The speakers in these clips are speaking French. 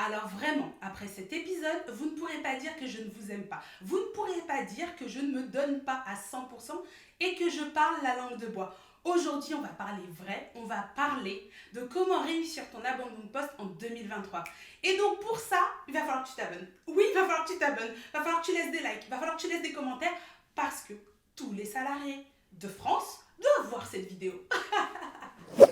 Alors vraiment, après cet épisode, vous ne pourrez pas dire que je ne vous aime pas. Vous ne pourrez pas dire que je ne me donne pas à 100% et que je parle la langue de bois. Aujourd'hui, on va parler vrai, on va parler de comment réussir ton abandon de poste en 2023. Et donc pour ça, il va falloir que tu t'abonnes. Oui, il va falloir que tu t'abonnes, il va falloir que tu laisses des likes, il va falloir que tu laisses des commentaires parce que tous les salariés de France doivent voir cette vidéo.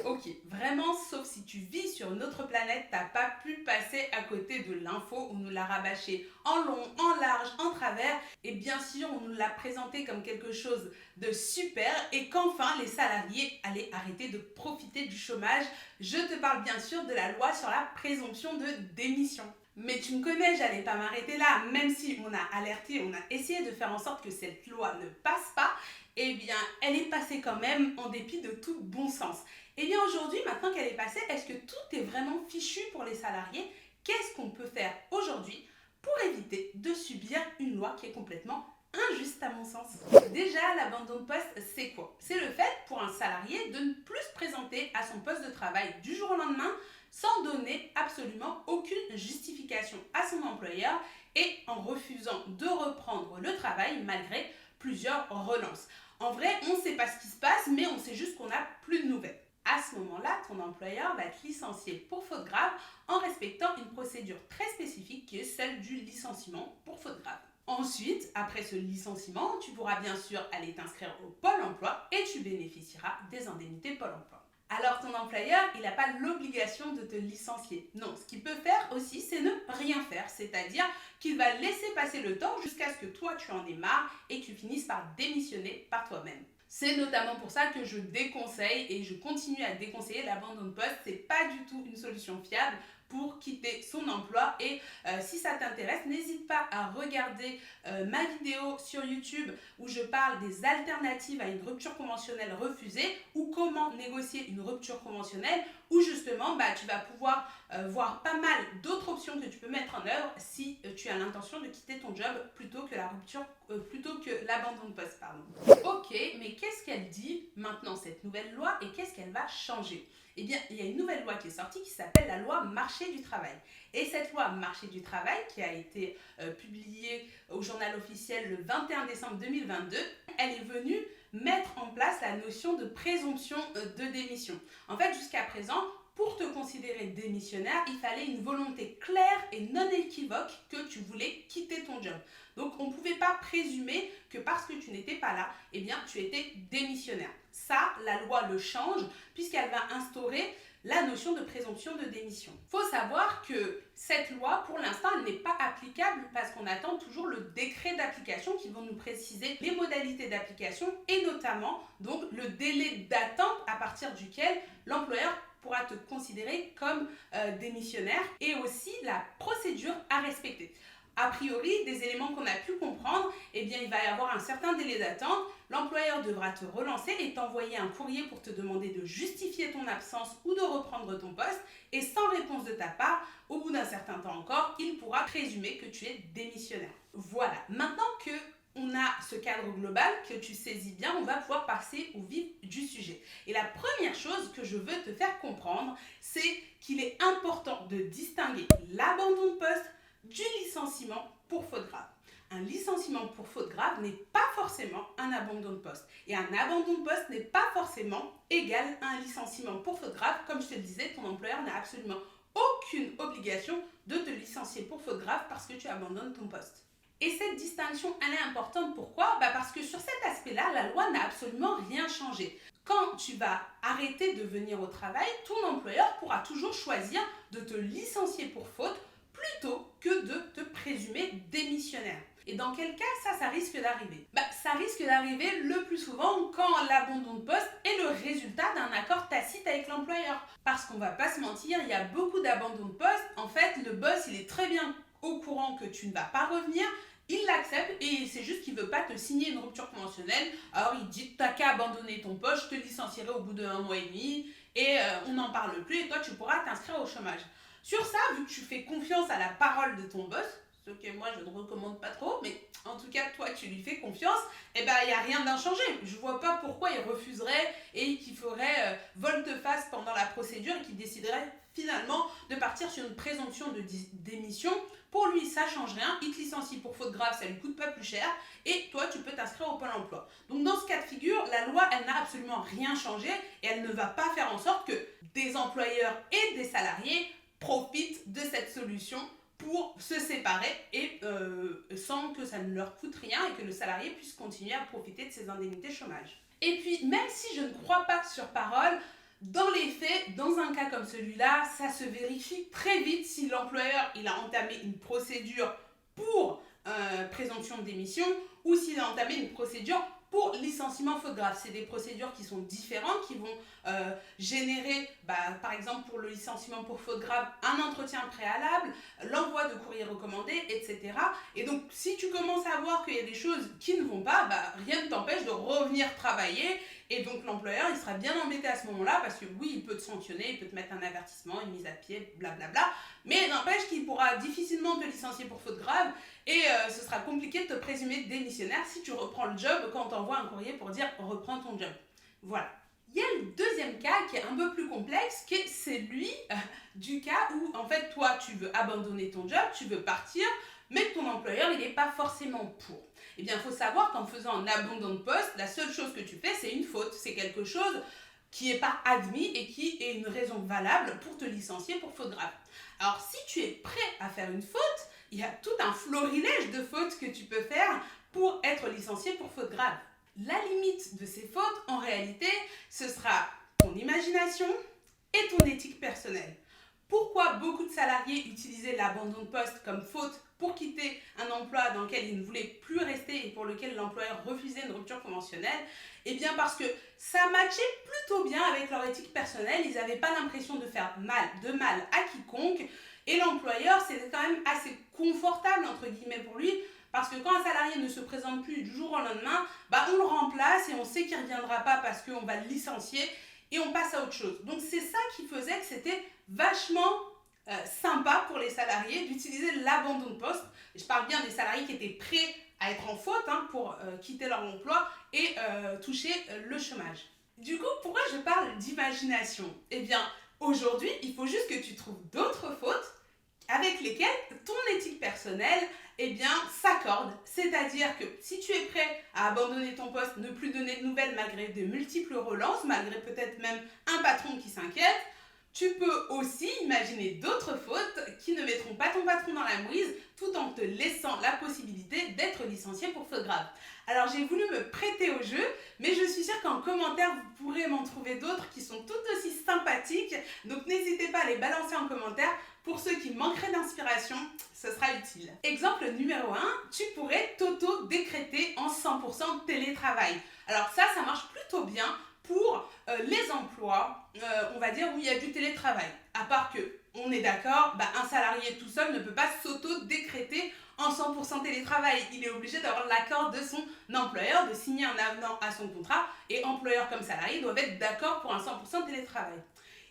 Ok, vraiment, sauf si tu vis sur une autre planète, t'as pas pu passer à côté de l'info. On nous l'a rabâché en long, en large, en travers. Et bien sûr, on nous l'a présenté comme quelque chose de super et qu'enfin, les salariés allaient arrêter de profiter du chômage. Je te parle bien sûr de la loi sur la présomption de démission. Mais tu me connais, j'allais pas m'arrêter là, même si on a alerté, on a essayé de faire en sorte que cette loi ne passe pas, eh bien, elle est passée quand même en dépit de tout bon sens. Eh bien, aujourd'hui, maintenant qu'elle est passée, est-ce que tout est vraiment fichu pour les salariés? Qu'est-ce qu'on peut faire aujourd'hui pour éviter de subir une loi qui est complètement injuste à mon sens? Déjà, l'abandon de poste, c'est quoi? C'est le fait pour un salarié de ne plus se présenter à son poste de travail du jour au lendemain sans donner absolument aucune justification à son employeur et en refusant de reprendre le travail malgré plusieurs relances. En vrai, on ne sait pas ce qui se passe, mais on sait juste qu'on n'a plus de nouvelles. À ce moment-là, ton employeur va te licencier pour faute grave en respectant une procédure très spécifique qui est celle du licenciement pour faute grave. Ensuite, après ce licenciement, tu pourras bien sûr aller t'inscrire au Pôle emploi et tu bénéficieras des indemnités Pôle emploi. Alors ton employeur, il n'a pas l'obligation de te licencier. Non, ce qu'il peut faire aussi, c'est ne rien faire. C'est-à-dire qu'il va laisser passer le temps jusqu'à ce que toi, tu en aies marre et que tu finisses par démissionner par toi-même. C'est notamment pour ça que je déconseille et je continue à déconseiller l'abandon de poste. C'est pas du tout une solution fiable pour quitter son emploi. Et si ça t'intéresse, n'hésite pas à regarder ma vidéo sur YouTube où je parle des alternatives à une rupture conventionnelle refusée ou comment négocier une rupture conventionnelle, où justement tu vas pouvoir voir pas mal d'autres options que tu peux mettre en œuvre si tu as l'intention de quitter ton job plutôt que l'abandon de poste. Ok, mais qu'est-ce qu'elle dit maintenant cette nouvelle loi et qu'est-ce qu'elle va changer? Eh bien, il y a une nouvelle loi qui est sortie qui s'appelle la loi marché du travail. Et cette loi marché du travail, qui a été publiée au journal officiel le 21 décembre 2022, elle est venue mettre en place la notion de présomption de démission. En fait, jusqu'à présent, pour te considérer démissionnaire, il fallait une volonté claire et non équivoque que tu voulais quitter ton job. Donc, on ne pouvait pas présumer que parce que tu n'étais pas là, eh bien, tu étais démissionnaire. Ça, la loi le change puisqu'elle va instaurer la notion de présomption de démission. Il faut savoir que cette loi, pour l'instant, elle n'est pas applicable parce qu'on attend toujours le décret d'application qui va nous préciser les modalités d'application et notamment donc le délai d'attente à partir duquel l'employeur pourra te considérer comme démissionnaire et aussi la procédure à respecter. A priori, des éléments qu'on a pu comprendre, eh bien, il va y avoir un certain délai d'attente. L'employeur devra te relancer et t'envoyer un courrier pour te demander de justifier ton absence ou de reprendre ton poste. Et sans réponse de ta part, au bout d'un certain temps encore, il pourra présumer que tu es démissionnaire. Voilà, maintenant que on a ce cadre global que tu saisis bien, on va pouvoir passer au vif du sujet. Et la première chose que je veux te faire comprendre, c'est qu'il est important de distinguer l'abandon de poste du licenciement pour faute grave. Un licenciement pour faute grave n'est pas forcément un abandon de poste. Et un abandon de poste n'est pas forcément égal à un licenciement pour faute grave. Comme je te le disais, ton employeur n'a absolument aucune obligation de te licencier pour faute grave parce que tu abandonnes ton poste. Et cette distinction, elle est importante. Pourquoi? Parce que sur cet aspect-là, la loi n'a absolument rien changé. Quand tu vas arrêter de venir au travail, ton employeur pourra toujours choisir de te licencier pour faute plutôt que de te présumer démissionnaire. Et dans quel cas ça risque d'arriver? Ça risque d'arriver le plus souvent quand l'abandon de poste est le résultat d'un accord tacite avec l'employeur. Parce qu'on va pas se mentir, il y a beaucoup d'abandons de poste. En fait, le boss, il est très bien au courant que tu ne vas pas revenir. Il l'accepte et c'est juste qu'il ne veut pas te signer une rupture conventionnelle. Alors il dit, t'as qu'à abandonner ton poste, je te licencierai au bout d'1 mois et demi et on n'en parle plus et toi tu pourras t'inscrire au chômage. Sur ça, vu que tu fais confiance à la parole de ton boss, ce que moi je ne recommande pas trop, mais en tout cas toi tu lui fais confiance, il n'y a rien d'inchangé. Je ne vois pas pourquoi il refuserait et qu'il ferait volte-face pendant la procédure et qu'il déciderait finalement de partir sur une présomption de démission. Pour lui, ça change rien, il te licencie pour faute grave, ça lui coûte pas plus cher et toi, tu peux t'inscrire au Pôle emploi. Donc dans ce cas de figure, la loi, elle n'a absolument rien changé et elle ne va pas faire en sorte que des employeurs et des salariés profitent de cette solution pour se séparer et sans que ça ne leur coûte rien et que le salarié puisse continuer à profiter de ses indemnités chômage. Et puis, même si je ne crois pas sur parole, dans les faits, dans un cas comme celui-là, ça se vérifie très vite si l'employeur il a entamé une procédure pour présomption de démission ou s'il a entamé une procédure pour licenciement faute grave. C'est des procédures qui sont différentes, qui vont générer, par exemple pour le licenciement pour faute grave, un entretien préalable, l'envoi de courrier recommandé, etc. Et donc, si tu commences à voir qu'il y a des choses qui ne vont pas, rien ne t'empêche de revenir travailler. Et donc, l'employeur, il sera bien embêté à ce moment-là parce que oui, il peut te sanctionner, il peut te mettre un avertissement, une mise à pied, blablabla. Mais n'empêche qu'il pourra difficilement te licencier pour faute grave et ce sera compliqué de te présumer démissionnaire si tu reprends le job quand on t'envoie un courrier pour dire reprends ton job. Voilà. Il y a le deuxième cas qui est un peu plus complexe, qui est celui du cas où en fait toi tu veux abandonner ton job, tu veux partir, mais que ton employeur il n'est pas forcément pour. Eh bien, il faut savoir qu'en faisant un abandon de poste, la seule chose que tu fais, c'est une faute. C'est quelque chose qui n'est pas admis et qui est une raison valable pour te licencier pour faute grave. Alors, si tu es prêt à faire une faute, il y a tout un florilège de fautes que tu peux faire pour être licencié pour faute grave. La limite de ces fautes, en réalité, ce sera ton imagination et ton éthique personnelle. Pourquoi beaucoup de salariés utilisaient l'abandon de poste comme faute pour quitter un emploi dans lequel ils ne voulaient plus rester et pour lequel l'employeur refusait une rupture conventionnelle? Eh bien parce que ça matchait plutôt bien avec leur éthique personnelle, ils n'avaient pas l'impression de faire de mal à quiconque et l'employeur c'était quand même assez confortable entre guillemets pour lui parce que quand un salarié ne se présente plus du jour au lendemain, on le remplace et on sait qu'il ne reviendra pas parce qu'on va le licencier et on passe à autre chose. Donc c'est ça qui faisait que c'était vachement sympa pour les salariés d'utiliser l'abandon de poste. Et je parle bien des salariés qui étaient prêts à être en faute pour quitter leur emploi et toucher le chômage. Du coup, pourquoi je parle d'imagination? Eh bien, aujourd'hui, il faut juste que tu trouves d'autres fautes avec lesquelles ton éthique personnelle s'accorde. C'est-à-dire que si tu es prêt à abandonner ton poste, ne plus donner de nouvelles malgré de multiples relances, malgré peut-être même un patron qui s'inquiète, tu peux aussi imaginer d'autres fautes qui ne mettront pas ton patron dans la mouise tout en te laissant la possibilité d'être licencié pour faute grave. Alors j'ai voulu me prêter au jeu, mais je suis sûre qu'en commentaire vous pourrez m'en trouver d'autres qui sont tout aussi sympathiques. Donc n'hésitez pas à les balancer en commentaire. Pour ceux qui manqueraient d'inspiration, ce sera utile. Exemple numéro 1, tu pourrais t'auto-décréter en 100% télétravail. Alors ça marche plutôt bien pour les emplois, on va dire, où il y a du télétravail. À part que, on est d'accord, un salarié tout seul ne peut pas s'auto-décréter en 100% télétravail. Il est obligé d'avoir l'accord de son employeur, de signer un avenant à son contrat, et employeur comme salarié doivent être d'accord pour un 100% télétravail.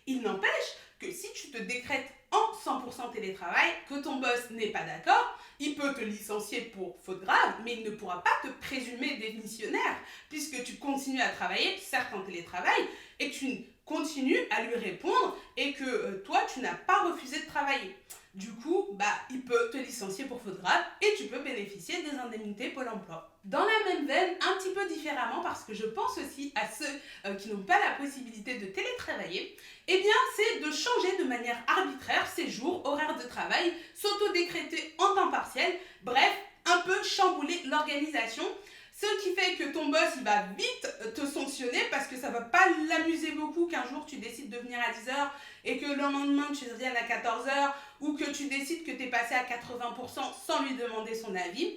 Il n'empêche que si tu te décrètes en 100% télétravail, que ton boss n'est pas d'accord, il peut te licencier pour faute grave, mais il ne pourra pas te présumer démissionnaire, puisque tu continues à travailler, certes en télétravail, et que tu continues à lui répondre, et que toi, tu n'as pas refusé de travailler. Du coup, il peut te licencier pour faute grave, et tu peux bénéficier des indemnités Pôle emploi. Dans la même veine, un petit peu différemment, parce que je pense aussi à ceux qui n'ont pas la possibilité de télétravailler, c'est de changer de manière arbitraire ses jours, horaires de travail, s'auto-décréter en temps partiel, bref, un peu chambouler l'organisation. Ce qui fait que ton boss, il va vite te sanctionner parce que ça va pas l'amuser beaucoup qu'un jour tu décides de venir à 10h et que le lendemain tu reviennes à 14h ou que tu décides que tu es passé à 80% sans lui demander son avis.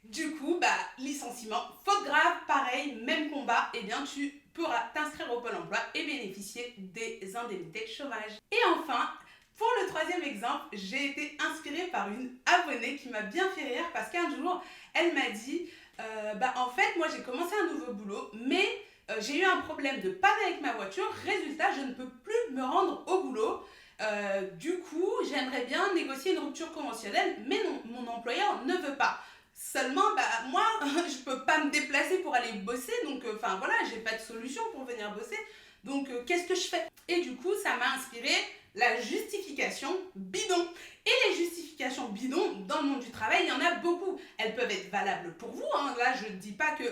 Du coup, licenciement, faute grave, pareil, même combat, tu pourras t'inscrire au Pôle emploi et bénéficier des indemnités de chômage. Et enfin, pour le troisième exemple, j'ai été inspirée par une abonnée qui m'a bien fait rire parce qu'un jour, elle m'a dit en fait, moi j'ai commencé un nouveau boulot, mais j'ai eu un problème de panne avec ma voiture. Résultat, je ne peux plus me rendre au boulot. Du coup, j'aimerais bien négocier une rupture conventionnelle, mais non, mon employeur ne veut pas. Seulement, moi, je peux pas me déplacer pour aller bosser, donc j'ai pas de solution pour venir bosser. Donc, qu'est-ce que je fais? Et du coup, ça m'a inspiré la justification bidon. Et les justifications bidons dans le monde du travail, il y en a beaucoup. Elles peuvent être valables pour vous. Là, je ne dis pas que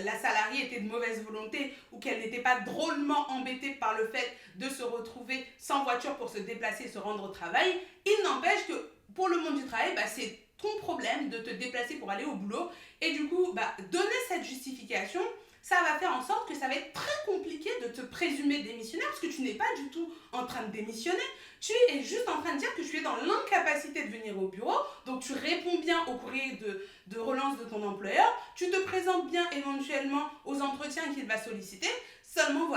la salariée était de mauvaise volonté ou qu'elle n'était pas drôlement embêtée par le fait de se retrouver sans voiture pour se déplacer et se rendre au travail. Il n'empêche que pour le monde du travail, c'est ton problème de te déplacer pour aller au boulot. Et du coup, donner cette justification, ça va faire en sorte que ça va être très compliqué de te présumer démissionnaire parce que tu n'es pas du tout en train de démissionner. Tu es juste en train de dire que tu es dans l'incapacité de venir au bureau. Donc, tu réponds bien au courrier de relance de ton employeur. Tu te présentes bien éventuellement aux entretiens qu'il va solliciter. Seulement,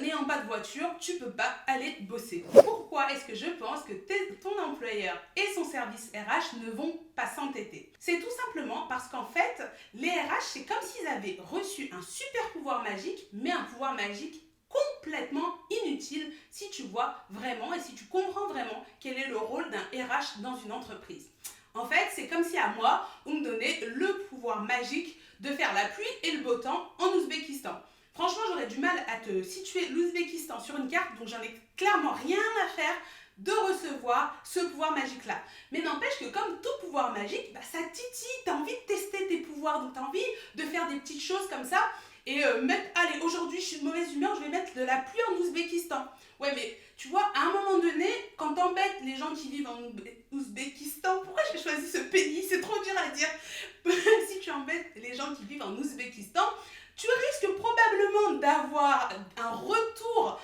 n'ayant pas de voiture, tu ne peux pas aller bosser. Pourquoi est-ce que je pense que ton employeur et son service RH ne vont pas s'entêter? C'est tout simplement parce qu'en fait, les RH, c'est comme s'ils avaient reçu un super pouvoir magique, mais un pouvoir magique complètement inutile si tu vois vraiment et si tu comprends vraiment quel est le rôle d'un RH dans une entreprise. En fait, c'est comme si à moi, on me donnait le pouvoir magique de faire la pluie et le beau temps en Ouzbékistan. Franchement, j'aurais du mal à te situer l'Ouzbékistan sur une carte, donc j'en ai clairement rien à faire de recevoir ce pouvoir magique-là. Mais n'empêche que comme tout pouvoir magique, ça titille, tu as envie de tester tes pouvoirs, donc tu as envie de faire des petites choses comme ça et allez, aujourd'hui je suis de mauvaise humeur, je vais mettre de la pluie en Ouzbékistan. Ouais, mais tu vois, à un moment donné, quand t'embêtes les gens qui vivent en Ouzbékistan, pourquoi j'ai choisi ce pays? C'est trop dur à dire. Si tu embêtes les gens qui vivent en Ouzbékistan, tu risques probablement d'avoir un retour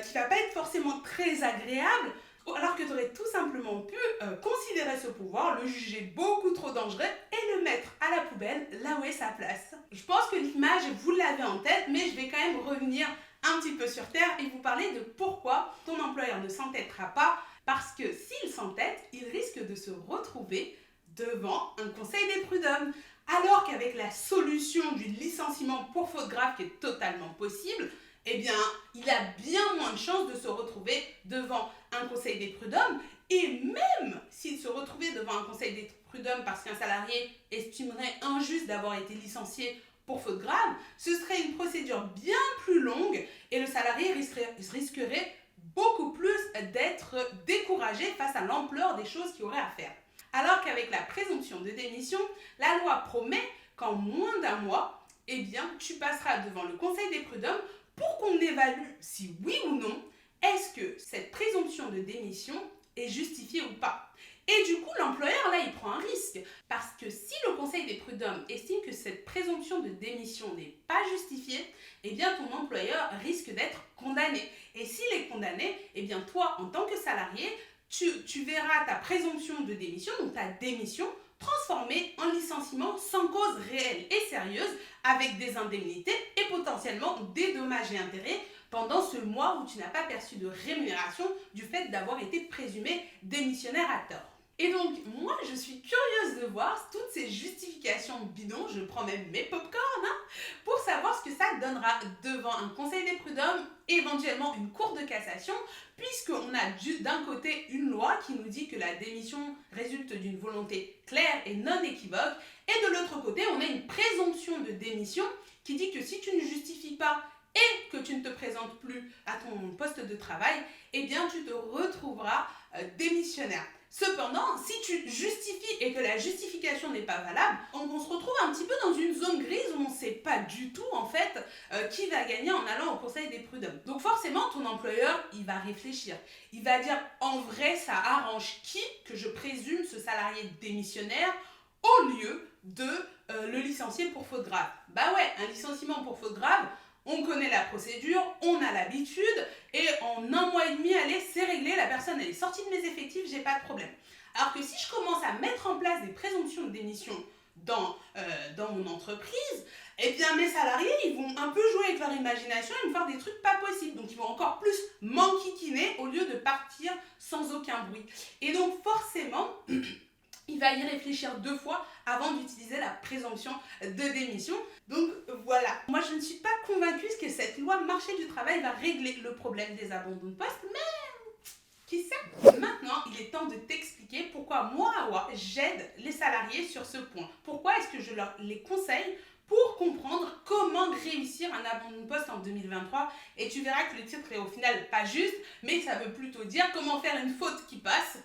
qui va pas être forcément très agréable, alors que tu aurais tout simplement pu considérer ce pouvoir, le juger beaucoup trop dangereux et le mettre à la poubelle là où est sa place. Je pense que l'image, vous l'avez en tête, mais je vais quand même revenir un petit peu sur terre et vous parler de pourquoi ton employeur ne s'entêtera pas, parce que s'il s'entête, il risque de se retrouver devant un conseil des prud'hommes. Alors qu'avec la solution du licenciement pour faute grave qui est totalement possible, eh bien, il a bien moins de chances de se retrouver devant un conseil des prud'hommes. Et même s'il se retrouvait devant un conseil des prud'hommes parce qu'un salarié estimerait injuste d'avoir été licencié pour faute grave, ce serait une procédure bien plus longue et le salarié risquerait beaucoup plus d'être découragé face à l'ampleur des choses qu'il aurait à faire. Alors qu'avec la présomption de démission, la loi promet qu'en moins d'un mois, tu passeras devant le conseil des prud'hommes pour qu'on évalue si oui ou non, est-ce que cette présomption de démission est justifiée ou pas. Et du coup, l'employeur, là, il prend un risque. Parce que si le conseil des prud'hommes estime que cette présomption de démission n'est pas justifiée, ton employeur risque d'être condamné. Et s'il est condamné, toi, en tant que salarié, tu verras ta présomption de démission, donc ta démission, transformée en licenciement sans cause réelle et sérieuse, avec des indemnités et potentiellement des dommages et intérêts pendant ce mois où tu n'as pas perçu de rémunération du fait d'avoir été présumé démissionnaire à tort. Et donc, moi, je suis curieuse de voir toutes ces justifications bidons, je prends même mes pop-corn, pour savoir ce que ça donnera devant un conseil des prud'hommes, éventuellement une cour de cassation, puisqu'on a d'un côté une loi qui nous dit que la démission résulte d'une volonté claire et non équivoque, et de l'autre côté, on a une présomption de démission qui dit que si tu ne justifies pas et que tu ne te présentes plus à ton poste de travail, tu te retrouveras démissionnaire. Cependant, si tu justifies et que la justification n'est pas valable, on se retrouve un petit peu dans une zone grise où on ne sait pas du tout en fait qui va gagner en allant au conseil des prud'hommes. Donc forcément, ton employeur, il va réfléchir. Il va dire, en vrai, ça arrange qui que je présume ce salarié démissionnaire au lieu de le licencier pour faute grave. Un licenciement pour faute grave, on connaît la procédure, on a l'habitude et en un mois et demi, allez, c'est réglé, la personne elle est sortie de mes effectifs, j'ai pas de problème. Alors que si je commence à mettre en place des présomptions de démission dans mon entreprise, mes salariés, ils vont un peu jouer avec leur imagination et me faire des trucs pas possibles. Donc, ils vont encore plus m'enquiquiner au lieu de partir sans aucun bruit. Et donc, forcément, il va y réfléchir 2 fois avant d'utiliser la présomption de démission. Donc voilà, moi je ne suis pas convaincue que cette loi marché du travail va régler le problème des abandons de poste, mais qui sait? Maintenant, il est temps de t'expliquer pourquoi moi, Awa, j'aide les salariés sur ce point. Pourquoi est-ce que je les conseille pour comprendre comment réussir un abandon de poste en 2023. Et tu verras que le titre est au final pas juste, mais ça veut plutôt dire comment faire une faute qui passe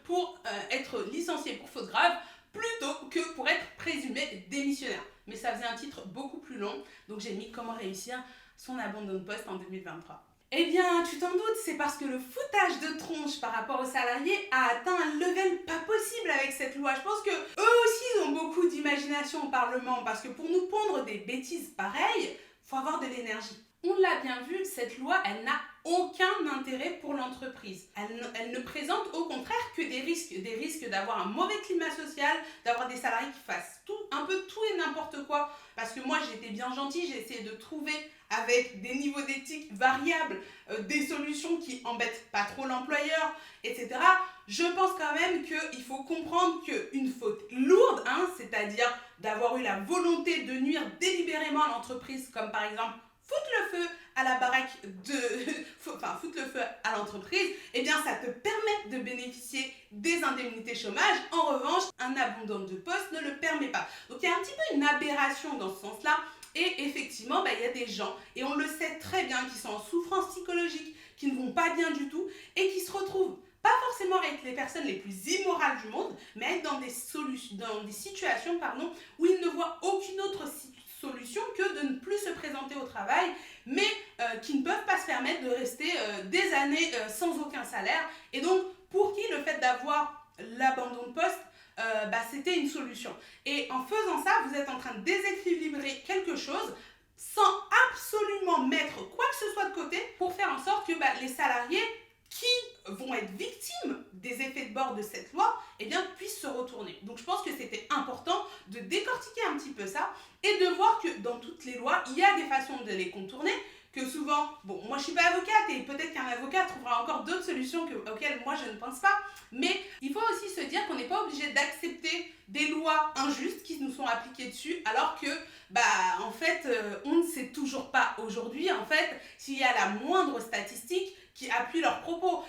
pour être licencié pour faute grave plutôt que pour être présumé démissionnaire. Mais ça faisait un titre beaucoup plus long, donc j'ai mis comment réussir son abandon de poste en 2023. Eh bien, tu t'en doutes, c'est parce que le foutage de tronche par rapport aux salariés a atteint un level pas possible avec cette loi. Je pense que eux aussi ils ont beaucoup d'imagination au Parlement, parce que pour nous pondre des bêtises pareilles, faut avoir de l'énergie. On l'a bien vu, cette loi, elle n'a aucun intérêt pour l'entreprise. Elle ne présente au contraire que des risques d'avoir un mauvais climat social, d'avoir des salariés qui fassent un peu tout et n'importe quoi. Parce que moi, j'étais bien gentille, j'ai essayé de trouver avec des niveaux d'éthique variables, des solutions qui embêtent pas trop l'employeur, etc. Je pense quand même qu'il faut comprendre qu'une faute lourde, c'est-à-dire d'avoir eu la volonté de nuire délibérément à l'entreprise, comme par exemple foutre le feu à la baraque foutre le feu à l'entreprise, eh bien ça te permet de bénéficier des indemnités chômage. En revanche, un abandon de poste ne le permet pas. Donc il y a un petit peu une aberration dans ce sens-là. Et effectivement, il y a des gens, et on le sait très bien, qui sont en souffrance psychologique, qui ne vont pas bien du tout, et qui se retrouvent pas forcément avec les personnes les plus immorales du monde, mais être dans des situations où ils ne voient aucune autre solution que de ne plus se présenter au travail, mais qui ne peuvent pas se permettre de rester des années sans aucun salaire. Et donc, pour qui le fait d'avoir l'abandon de poste, c'était une solution. Et en faisant ça, vous êtes en train de déséquilibrer quelque chose sans absolument mettre quoi que ce soit de côté pour faire en sorte que les salariés qui vont être victimes des effets de bord de cette loi, puissent se retourner. Donc je pense que c'était important de décortiquer un petit peu ça et de voir que dans toutes les lois, il y a des façons de les contourner, que souvent, moi je suis pas avocate et peut-être qu'un avocat trouvera encore d'autres solutions auxquelles moi je ne pense pas, mais il faut aussi se dire qu'on n'est pas obligé d'accepter des lois injustes qui nous sont appliquées dessus, alors que en fait on ne sait toujours pas aujourd'hui s'il y a la moindre statistique qui appuie leurs propos.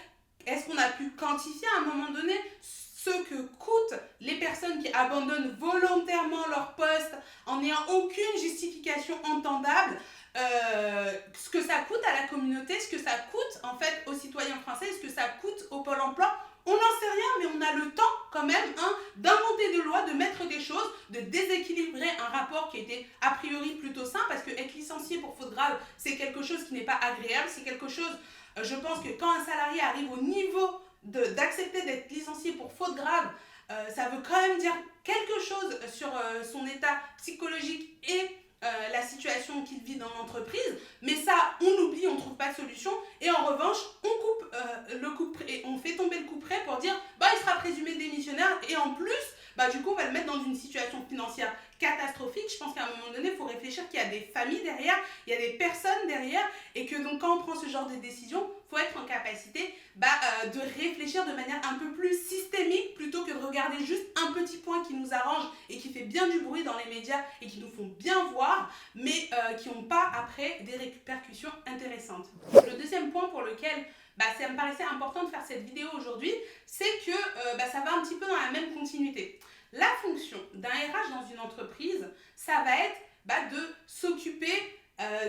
Est-ce qu'on a pu quantifier à un moment donné ce que coûtent les personnes qui abandonnent volontairement leur poste en n'ayant aucune justification entendable, ce que ça coûte à la communauté, ce que ça coûte aux citoyens français, ce que ça coûte au Pôle emploi? On n'en sait rien, mais on a le temps quand même d'inventer des lois, de mettre des choses, de déséquilibrer un rapport qui était a priori plutôt sain, parce que être licencié pour faute grave, c'est quelque chose qui n'est pas agréable, c'est quelque chose, je pense que quand un salarié arrive au niveau d'accepter d'être licencié pour faute grave, ça veut quand même dire quelque chose sur son état psychologique et la situation qu'il vit dans l'entreprise, mais ça on l'oublie, on ne trouve pas de solution, et en revanche on coupe le coup près, on fait tomber le coup près pour dire il sera présumé démissionnaire, et en plus du coup on va le mettre dans une situation financière catastrophique. Je pense qu'à un moment donné il faut réfléchir qu'il y a des familles derrière, il y a des personnes derrière, et que donc quand on prend ce genre de décision, il faut être en capacité de réfléchir de manière un peu plus systémique, plutôt que de regarder juste un petit point qui nous arrange et qui fait bien du bruit dans les médias et qui nous font bien voir, mais qui n'ont pas après des répercussions intéressantes. Le deuxième point pour lequel ça me paraissait important de faire cette vidéo aujourd'hui, c'est que ça va un petit peu dans la même continuité. La fonction d'un RH dans une entreprise, ça va être de s'occuper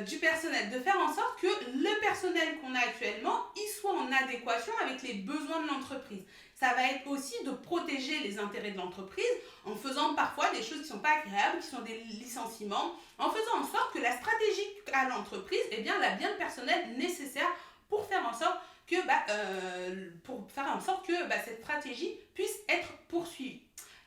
du personnel, de faire en sorte que le personnel qu'on a actuellement, il soit en adéquation avec les besoins de l'entreprise. Ça va être aussi de protéger les intérêts de l'entreprise en faisant parfois des choses qui ne sont pas agréables, qui sont des licenciements, en faisant en sorte que la stratégie à l'entreprise, elle a bien le personnel nécessaire pour faire en sorte que, cette stratégie puisse être poursuivie.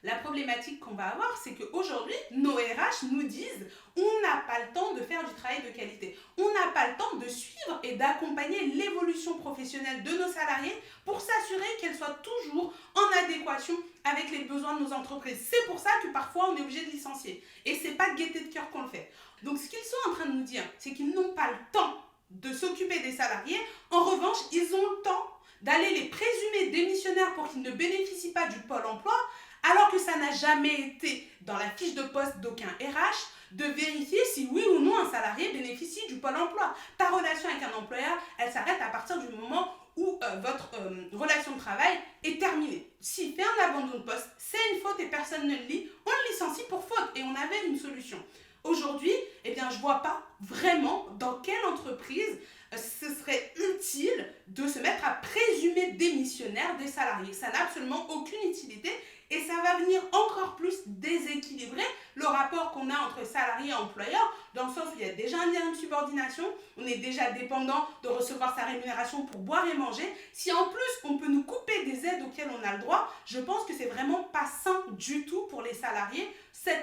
La problématique qu'on va avoir, c'est qu'aujourd'hui, nos RH nous disent on n'a pas le temps de faire du travail de qualité. On n'a pas le temps de suivre et d'accompagner l'évolution professionnelle de nos salariés pour s'assurer qu'elle soit toujours en adéquation avec les besoins de nos entreprises. C'est pour ça que parfois on est obligé de licencier. Et c'est pas de gaieté de cœur qu'on le fait. Donc ce qu'ils sont en train de nous dire, c'est qu'ils n'ont pas le temps de s'occuper des salariés. En revanche, ils ont le temps d'aller les présumer démissionnaires pour qu'ils ne bénéficient pas du Pôle emploi, alors que ça n'a jamais été dans la fiche de poste d'aucun RH de vérifier si oui ou non un salarié bénéficie du Pôle emploi. Ta relation avec un employeur, elle s'arrête à partir du moment où votre relation de travail est terminée. S'il fait un abandon de poste, c'est une faute et personne ne le lit, on le licencie pour faute et on avait une solution. Aujourd'hui, eh bien, je ne vois pas vraiment dans quelle entreprise ce serait utile de se mettre à présumer démissionnaire des salariés. Ça n'a absolument aucune utilité et ça va venir encore plus déséquilibrer le rapport qu'on a entre salarié et employeur, dans le sens où il y a déjà un lien de subordination, on est déjà dépendant de recevoir sa rémunération pour boire et manger. Si en plus on peut nous couper des aides auxquelles on a le droit, je pense que c'est vraiment pas sain du tout pour les salariés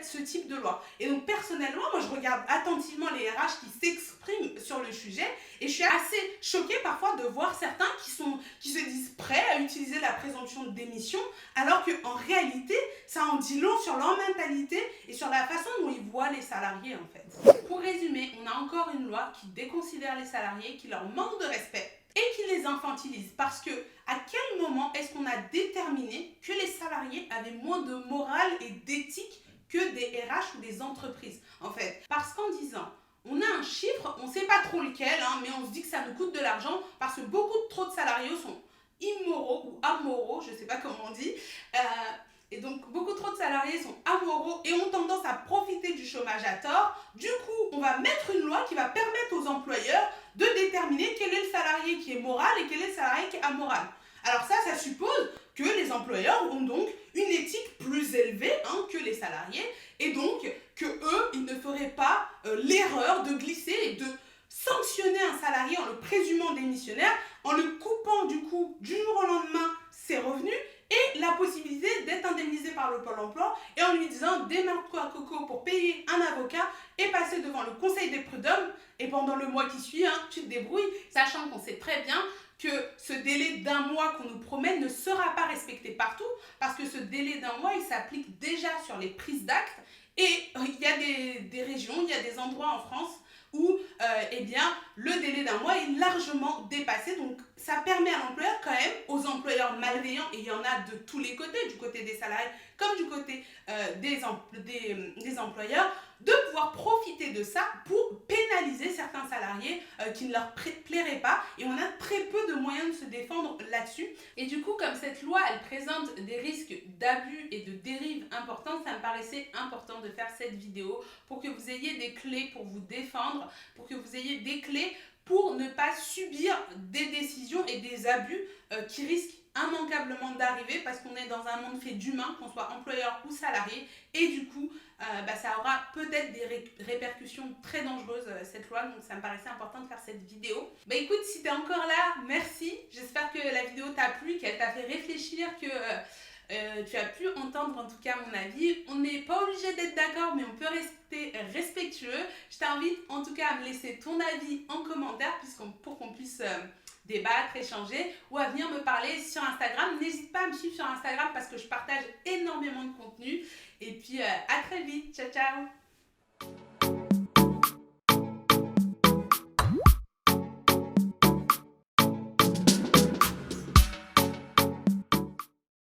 ce type de loi. Et donc personnellement, moi je regarde attentivement les RH qui s'expriment sur le sujet et je suis assez choquée parfois de voir certains qui se disent prêts à utiliser la présomption de démission alors qu'en réalité, ça en dit long sur leur mentalité et sur la façon dont ils voient les salariés en fait. Pour résumer, on a encore une loi qui déconsidère les salariés, qui leur manque de respect et qui les infantilise. Parce que à quel moment est-ce qu'on a déterminé que les salariés avaient moins de morale et d'éthique que des RH ou des entreprises en fait? Parce qu'en disant on a un chiffre, on ne sait pas trop lequel, mais on se dit que ça nous coûte de l'argent parce que trop de salariés sont immoraux ou amoraux, je ne sais pas comment on dit. Et donc, beaucoup trop de salariés sont amoraux et ont tendance à profiter du chômage à tort. Du coup, on va mettre une loi qui va permettre aux employeurs de déterminer quel est le salarié qui est moral et quel est le salarié qui est amoral. Alors ça suppose que les employeurs ont donc une éthique plus élevée que les salariés et donc que eux, ils ne feraient pas l'erreur de glisser et de sanctionner un salarié en le présumant démissionnaire, en le coupant du coup du jour au lendemain ses revenus et la possibilité d'être indemnisé par le Pôle emploi et en lui disant démerde-toi Coco pour payer un avocat et passer devant le conseil des prud'hommes et pendant le mois qui suit, tu te débrouilles, sachant qu'on sait très bien que ce délai d'un mois qu'on nous promet ne sera pas respecté partout parce que ce délai d'un mois, il s'applique déjà sur les prises d'actes et il y a des régions, il y a des endroits en France où eh bien, le délai d'un mois est largement dépassé. Donc, ça permet à l'employeur quand même, aux employeurs malveillants, et il y en a de tous les côtés, du côté des salariés comme du côté des employeurs, de pouvoir profiter de ça pour pénaliser certains salariés qui ne leur plairaient pas. Et on a très peu de moyens de se défendre là-dessus. Et du coup, comme cette loi, elle présente des risques d'abus et de dérives importantes, ça me paraissait important de faire cette vidéo pour que vous ayez des clés pour vous défendre, pour que vous ayez des clés pour ne pas subir des décisions et des abus qui risquent immanquablement d'arriver parce qu'on est dans un monde fait d'humains, qu'on soit employeur ou salarié, et du coup ça aura peut-être des répercussions très dangereuses cette loi, donc ça me paraissait important de faire cette vidéo. Écoute, si t'es encore là, merci, j'espère que la vidéo t'a plu, qu'elle t'a fait réfléchir, que tu as pu entendre en tout cas mon avis. On n'est pas obligé d'être d'accord, mais on peut rester respectueux. Je t'invite en tout cas à me laisser ton avis en commentaire pour qu'on puisse débattre, échanger ou à venir me parler sur Instagram. N'hésite pas à me suivre sur Instagram parce que je partage énormément de contenu. Et puis à très vite. Ciao, ciao.